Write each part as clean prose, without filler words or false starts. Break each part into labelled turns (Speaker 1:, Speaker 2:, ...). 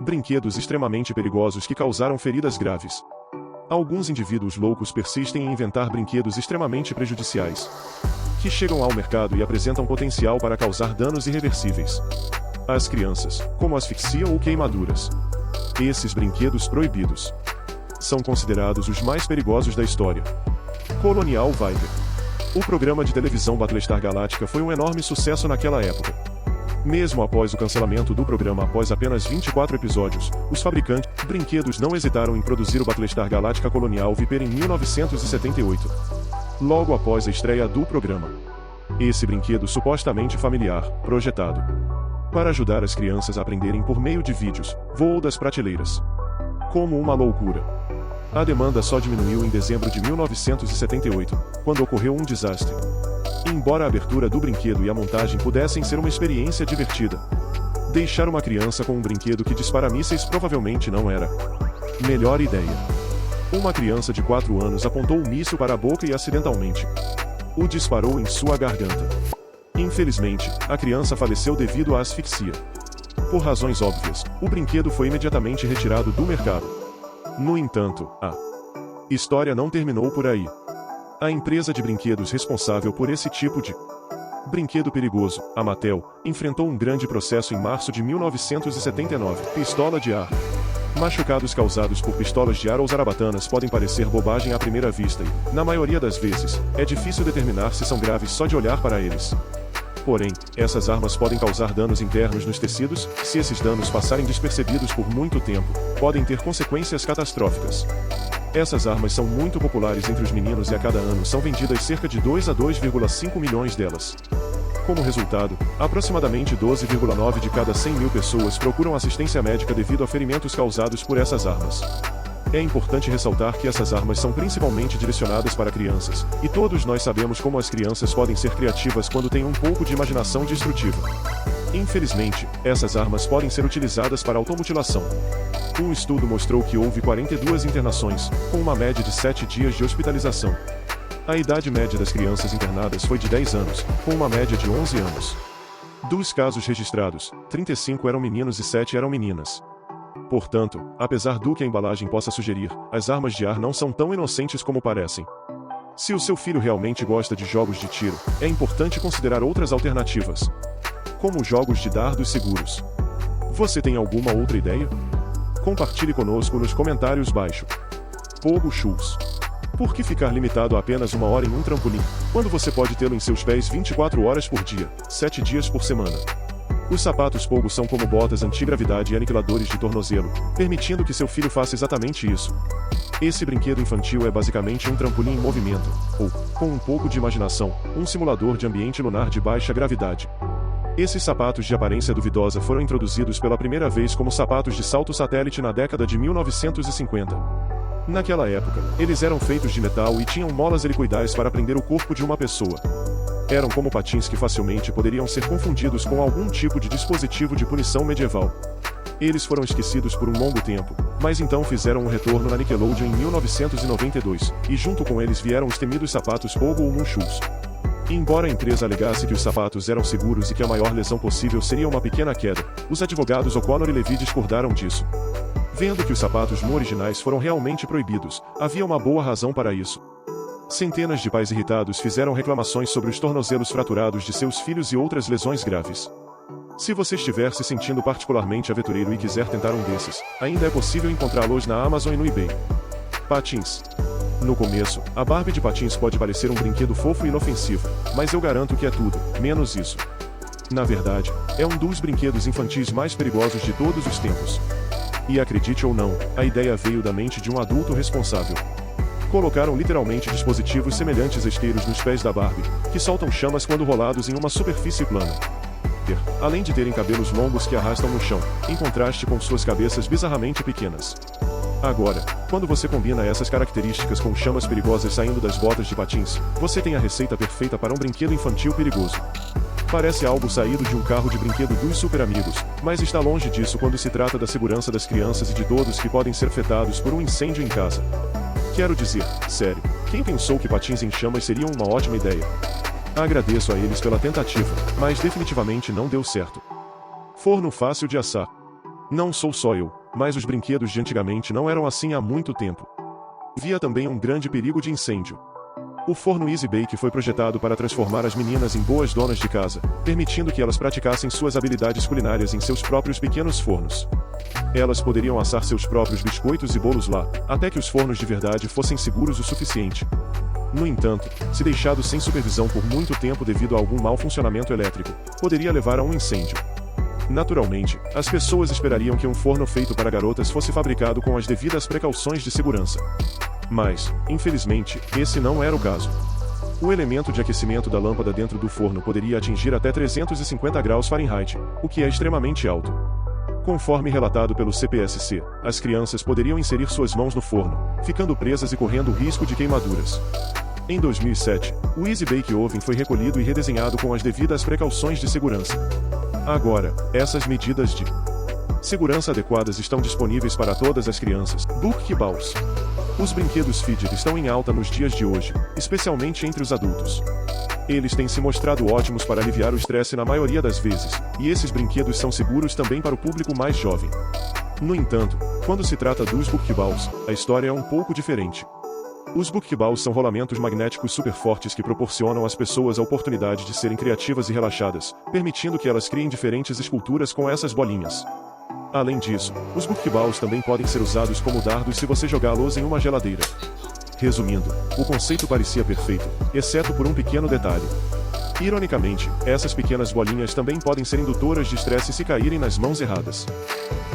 Speaker 1: Brinquedos extremamente perigosos que causaram feridas graves. Alguns indivíduos loucos persistem em inventar brinquedos extremamente prejudiciais, que chegam ao mercado e apresentam potencial para causar danos irreversíveis às crianças, como asfixia ou queimaduras. Esses brinquedos proibidos são considerados os mais perigosos da história. Colonial Viper. O programa de televisão Battlestar Galactica foi um enorme sucesso naquela época. Mesmo após o cancelamento do programa após apenas 24 episódios, os fabricantes de brinquedos não hesitaram em produzir o Battlestar Galactica Colonial Viper em 1978. Logo após a estreia do programa. Esse brinquedo supostamente familiar, projetado para ajudar as crianças a aprenderem por meio de vídeos, voou das prateleiras como uma loucura. A demanda só diminuiu em dezembro de 1978, quando ocorreu um desastre. Embora a abertura do brinquedo e a montagem pudessem ser uma experiência divertida, deixar uma criança com um brinquedo que dispara mísseis provavelmente não era melhor ideia. Uma criança de 4 anos apontou o míssil para a boca e acidentalmente o disparou em sua garganta. Infelizmente, a criança faleceu devido à asfixia. Por razões óbvias, o brinquedo foi imediatamente retirado do mercado. No entanto, a história não terminou por aí. A empresa de brinquedos responsável por esse tipo de brinquedo perigoso, a Mattel, enfrentou um grande processo em março de 1979. Pistola de ar. Machucados causados por pistolas de ar ou zarabatanas podem parecer bobagem à primeira vista e, na maioria das vezes, é difícil determinar se são graves só de olhar para eles. Porém, essas armas podem causar danos internos nos tecidos, se esses danos passarem despercebidos por muito tempo, podem ter consequências catastróficas. Essas armas são muito populares entre os meninos e a cada ano são vendidas cerca de 2 a 2,5 milhões delas. Como resultado, aproximadamente 12,9 de cada 100 mil pessoas procuram assistência médica devido a ferimentos causados por essas armas. É importante ressaltar que essas armas são principalmente direcionadas para crianças, e todos nós sabemos como as crianças podem ser criativas quando têm um pouco de imaginação destrutiva. Infelizmente, essas armas podem ser utilizadas para automutilação. Um estudo mostrou que houve 42 internações, com uma média de 7 dias de hospitalização. A idade média das crianças internadas foi de 10 anos, com uma média de 11 anos. Dos casos registrados, 35 eram meninos e 7 eram meninas. Portanto, apesar do que a embalagem possa sugerir, as armas de ar não são tão inocentes como parecem. Se o seu filho realmente gosta de jogos de tiro, é importante considerar outras alternativas, como jogos de dardos seguros. Você tem alguma outra ideia? Compartilhe conosco nos comentários baixo. Pogo Shoes. Por que ficar limitado a apenas 1 hora em um trampolim, quando você pode tê-lo em seus pés 24 horas por dia, 7 dias por semana? Os sapatos Pogo são como botas antigravidade e aniquiladores de tornozelo, permitindo que seu filho faça exatamente isso. Esse brinquedo infantil é basicamente um trampolim em movimento, ou, com um pouco de imaginação, um simulador de ambiente lunar de baixa gravidade. Esses sapatos de aparência duvidosa foram introduzidos pela primeira vez como sapatos de salto satélite na década de 1950. Naquela época, eles eram feitos de metal e tinham molas helicoidais para prender o corpo de uma pessoa. Eram como patins que facilmente poderiam ser confundidos com algum tipo de dispositivo de punição medieval. Eles foram esquecidos por um longo tempo, mas então fizeram um retorno na Nickelodeon em 1992, e junto com eles vieram os temidos sapatos Pogo ou Moon Shoes. Embora a empresa alegasse que os sapatos eram seguros e que a maior lesão possível seria uma pequena queda, os advogados O'Connor e Levy discordaram disso. Vendo que os sapatos Moon originais foram realmente proibidos, havia uma boa razão para isso. Centenas de pais irritados fizeram reclamações sobre os tornozelos fraturados de seus filhos e outras lesões graves. Se você estiver se sentindo particularmente aventureiro e quiser tentar um desses, ainda é possível encontrá-los na Amazon e no eBay. Patins. No começo, a Barbie de patins pode parecer um brinquedo fofo e inofensivo, mas eu garanto que é tudo, menos isso. Na verdade, é um dos brinquedos infantis mais perigosos de todos os tempos. E acredite ou não, a ideia veio da mente de um adulto responsável. Colocaram literalmente dispositivos semelhantes a esteiros nos pés da Barbie, que soltam chamas quando rolados em uma superfície plana. Além de terem cabelos longos que arrastam no chão, em contraste com suas cabeças bizarramente pequenas. Agora, quando você combina essas características com chamas perigosas saindo das botas de patins, você tem a receita perfeita para um brinquedo infantil perigoso. Parece algo saído de um carro de brinquedo dos Super Amigos, mas está longe disso quando se trata da segurança das crianças e de todos que podem ser afetados por um incêndio em casa. Quero dizer, sério, quem pensou que patins em chamas seriam uma ótima ideia? Agradeço a eles pela tentativa, mas definitivamente não deu certo. Forno fácil de assar. Não sou só eu, mas os brinquedos de antigamente não eram assim há muito tempo. Havia também um grande perigo de incêndio. O forno Easy Bake foi projetado para transformar as meninas em boas donas de casa, permitindo que elas praticassem suas habilidades culinárias em seus próprios pequenos fornos. Elas poderiam assar seus próprios biscoitos e bolos lá, até que os fornos de verdade fossem seguros o suficiente. No entanto, se deixado sem supervisão por muito tempo devido a algum mau funcionamento elétrico, poderia levar a um incêndio. Naturalmente, as pessoas esperariam que um forno feito para garotas fosse fabricado com as devidas precauções de segurança. Mas, infelizmente, esse não era o caso. O elemento de aquecimento da lâmpada dentro do forno poderia atingir até 350 graus Fahrenheit, o que é extremamente alto. Conforme relatado pelo CPSC, as crianças poderiam inserir suas mãos no forno, ficando presas e correndo o risco de queimaduras. Em 2007, o Easy Bake Oven foi recolhido e redesenhado com as devidas precauções de segurança. Agora, essas medidas de segurança adequadas estão disponíveis para todas as crianças. Buckyballs. Os brinquedos fidget estão em alta nos dias de hoje, especialmente entre os adultos. Eles têm se mostrado ótimos para aliviar o estresse na maioria das vezes, e esses brinquedos são seguros também para o público mais jovem. No entanto, quando se trata dos Buckyballs, a história é um pouco diferente. Os Buckyballs são rolamentos magnéticos super fortes que proporcionam às pessoas a oportunidade de serem criativas e relaxadas, permitindo que elas criem diferentes esculturas com essas bolinhas. Além disso, os Buckyballs também podem ser usados como dardos se você jogá-los em uma geladeira. Resumindo, o conceito parecia perfeito, exceto por um pequeno detalhe. Ironicamente, essas pequenas bolinhas também podem ser indutoras de estresse se caírem nas mãos erradas.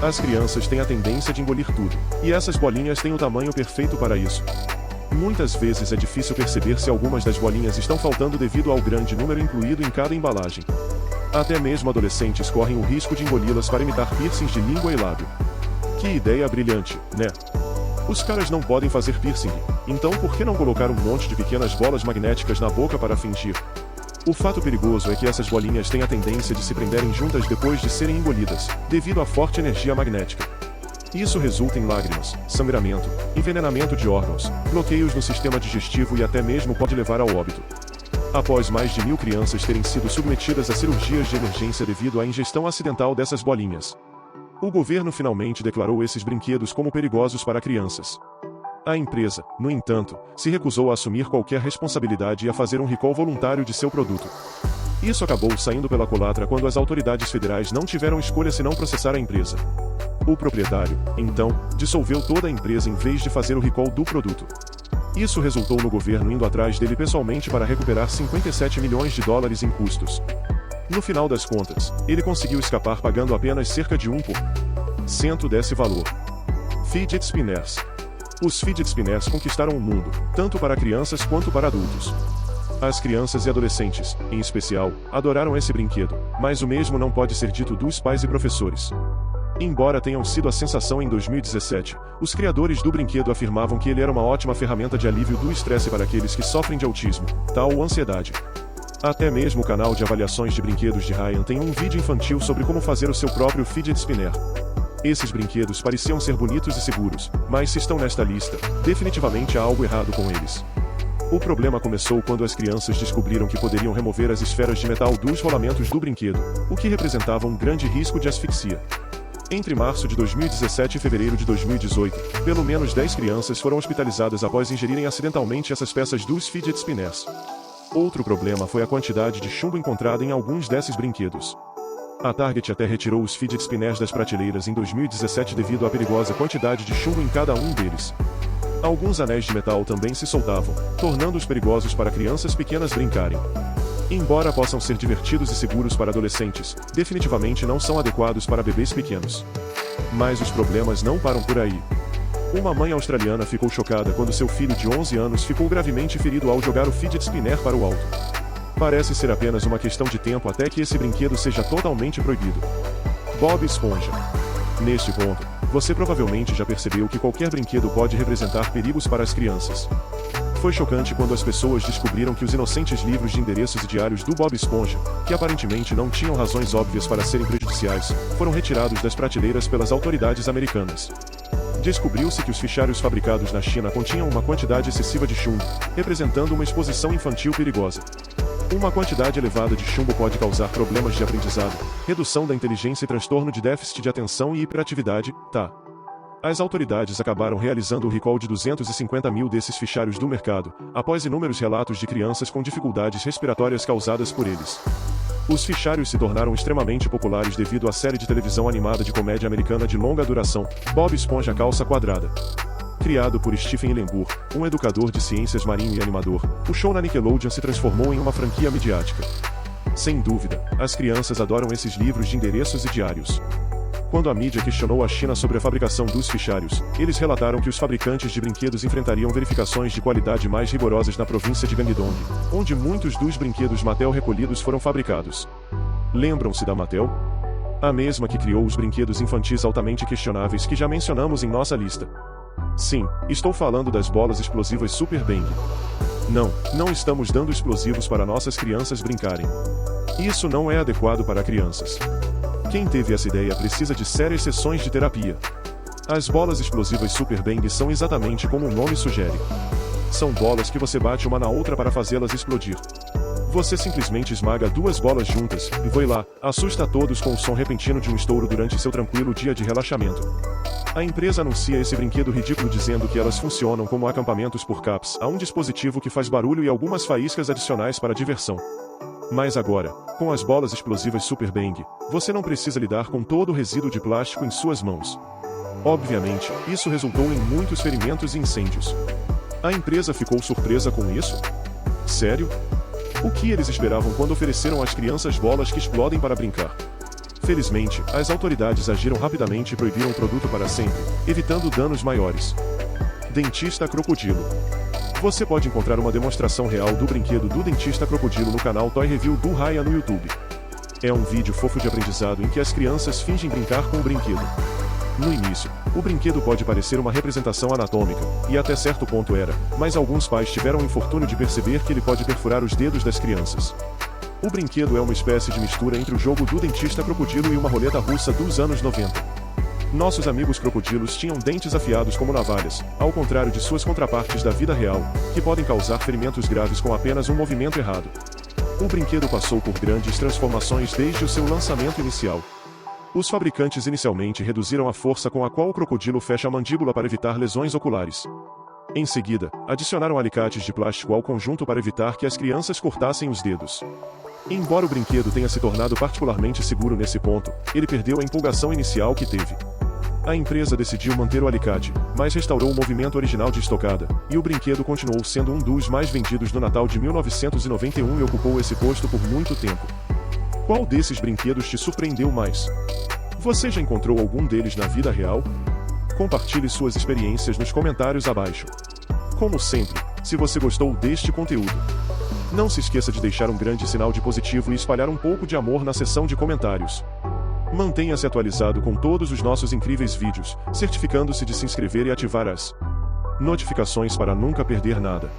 Speaker 1: As crianças têm a tendência de engolir tudo, e essas bolinhas têm o tamanho perfeito para isso. Muitas vezes é difícil perceber se algumas das bolinhas estão faltando devido ao grande número incluído em cada embalagem. Até mesmo adolescentes correm o risco de engoli-las para imitar piercings de língua e lábio. Que ideia brilhante, né? Os caras não podem fazer piercing, então por que não colocar um monte de pequenas bolas magnéticas na boca para fingir? O fato perigoso é que essas bolinhas têm a tendência de se prenderem juntas depois de serem engolidas, devido à forte energia magnética. Isso resulta em lágrimas, sangramento, envenenamento de órgãos, bloqueios no sistema digestivo e até mesmo pode levar ao óbito. Após mais de 1000 crianças terem sido submetidas a cirurgias de emergência devido à ingestão acidental dessas bolinhas, o governo finalmente declarou esses brinquedos como perigosos para crianças. A empresa, no entanto, se recusou a assumir qualquer responsabilidade e a fazer um recall voluntário de seu produto. Isso acabou saindo pela culatra quando as autoridades federais não tiveram escolha senão processar a empresa. O proprietário, então, dissolveu toda a empresa em vez de fazer o recall do produto. Isso resultou no governo indo atrás dele pessoalmente para recuperar 57 milhões de dólares em custos. No final das contas, ele conseguiu escapar pagando apenas cerca de 1% desse valor. Fidget Spinners. Os Fidget Spinners conquistaram o mundo, tanto para crianças quanto para adultos. As crianças e adolescentes, em especial, adoraram esse brinquedo, mas o mesmo não pode ser dito dos pais e professores. Embora tenham sido a sensação em 2017, os criadores do brinquedo afirmavam que ele era uma ótima ferramenta de alívio do estresse para aqueles que sofrem de autismo, tal ou ansiedade. Até mesmo o canal de avaliações de brinquedos de Ryan tem um vídeo infantil sobre como fazer o seu próprio Fidget Spinner. Esses brinquedos pareciam ser bonitos e seguros, mas se estão nesta lista, definitivamente há algo errado com eles. O problema começou quando as crianças descobriram que poderiam remover as esferas de metal dos rolamentos do brinquedo, o que representava um grande risco de asfixia. Entre março de 2017 e fevereiro de 2018, pelo menos 10 crianças foram hospitalizadas após ingerirem acidentalmente essas peças dos Fidget Spinners. Outro problema foi a quantidade de chumbo encontrada em alguns desses brinquedos. A Target até retirou os Fidget Spinners das prateleiras em 2017 devido à perigosa quantidade de chumbo em cada um deles. Alguns anéis de metal também se soltavam, tornando-os perigosos para crianças pequenas brincarem. Embora possam ser divertidos e seguros para adolescentes, definitivamente não são adequados para bebês pequenos. Mas os problemas não param por aí. Uma mãe australiana ficou chocada quando seu filho de 11 anos ficou gravemente ferido ao jogar o Fidget Spinner para o alto. Parece ser apenas uma questão de tempo até que esse brinquedo seja totalmente proibido. Bob Esponja. Neste ponto, você provavelmente já percebeu que qualquer brinquedo pode representar perigos para as crianças. Foi chocante quando as pessoas descobriram que os inocentes livros de endereços e diários do Bob Esponja, que aparentemente não tinham razões óbvias para serem prejudiciais, foram retirados das prateleiras pelas autoridades americanas. Descobriu-se que os fichários fabricados na China continham uma quantidade excessiva de chumbo, representando uma exposição infantil perigosa. Uma quantidade elevada de chumbo pode causar problemas de aprendizado, redução da inteligência e transtorno de déficit de atenção e hiperatividade, tá? As autoridades acabaram realizando o recall de 250 mil desses fichários do mercado, após inúmeros relatos de crianças com dificuldades respiratórias causadas por eles. Os fichários se tornaram extremamente populares devido à série de televisão animada de comédia americana de longa duração, Bob Esponja Calça Quadrada. Criado por Stephen Hillenburg, um educador de ciências marinho e animador, o show na Nickelodeon se transformou em uma franquia midiática. Sem dúvida, as crianças adoram esses livros de endereços e diários. Quando a mídia questionou a China sobre a fabricação dos fichários, eles relataram que os fabricantes de brinquedos enfrentariam verificações de qualidade mais rigorosas na província de Guangdong, onde muitos dos brinquedos Mattel recolhidos foram fabricados. Lembram-se da Mattel? A mesma que criou os brinquedos infantis altamente questionáveis que já mencionamos em nossa lista. Sim, estou falando das bolas explosivas Super Bang. Não estamos dando explosivos para nossas crianças brincarem. Isso não é adequado para crianças. Quem teve essa ideia precisa de sérias sessões de terapia. As bolas explosivas Super Bang são exatamente como o nome sugere. São bolas que você bate uma na outra para fazê-las explodir. Você simplesmente esmaga duas bolas juntas, e vai lá, assusta a todos com o som repentino de um estouro durante seu tranquilo dia de relaxamento. A empresa anuncia esse brinquedo ridículo dizendo que elas funcionam como acampamentos por caps, a um dispositivo que faz barulho e algumas faíscas adicionais para a diversão. Mas agora, com as bolas explosivas Super Bang, você não precisa lidar com todo o resíduo de plástico em suas mãos. Obviamente, isso resultou em muitos ferimentos e incêndios. A empresa ficou surpresa com isso? Sério? O que eles esperavam quando ofereceram às crianças bolas que explodem para brincar? Felizmente, as autoridades agiram rapidamente e proibiram o produto para sempre, evitando danos maiores. Dentista Crocodilo. Você pode encontrar uma demonstração real do brinquedo do Dentista Crocodilo no canal Toy Review do Raya no YouTube. É um vídeo fofo de aprendizado em que as crianças fingem brincar com o brinquedo. No início, o brinquedo pode parecer uma representação anatômica, e até certo ponto era, mas alguns pais tiveram o infortúnio de perceber que ele pode perfurar os dedos das crianças. O brinquedo é uma espécie de mistura entre o jogo do Dentista Crocodilo e uma roleta russa dos anos 90. Nossos amigos crocodilos tinham dentes afiados como navalhas, ao contrário de suas contrapartes da vida real, que podem causar ferimentos graves com apenas um movimento errado. O brinquedo passou por grandes transformações desde o seu lançamento inicial. Os fabricantes inicialmente reduziram a força com a qual o crocodilo fecha a mandíbula para evitar lesões oculares. Em seguida, adicionaram alicates de plástico ao conjunto para evitar que as crianças cortassem os dedos. Embora o brinquedo tenha se tornado particularmente seguro nesse ponto, ele perdeu a empolgação inicial que teve. A empresa decidiu manter o alicate, mas restaurou o movimento original de estocada, e o brinquedo continuou sendo um dos mais vendidos no Natal de 1991 e ocupou esse posto por muito tempo. Qual desses brinquedos te surpreendeu mais? Você já encontrou algum deles na vida real? Compartilhe suas experiências nos comentários abaixo. Como sempre, se você gostou deste conteúdo, não se esqueça de deixar um grande sinal de positivo e espalhar um pouco de amor na seção de comentários. Mantenha-se atualizado com todos os nossos incríveis vídeos, certificando-se de se inscrever e ativar as notificações para nunca perder nada.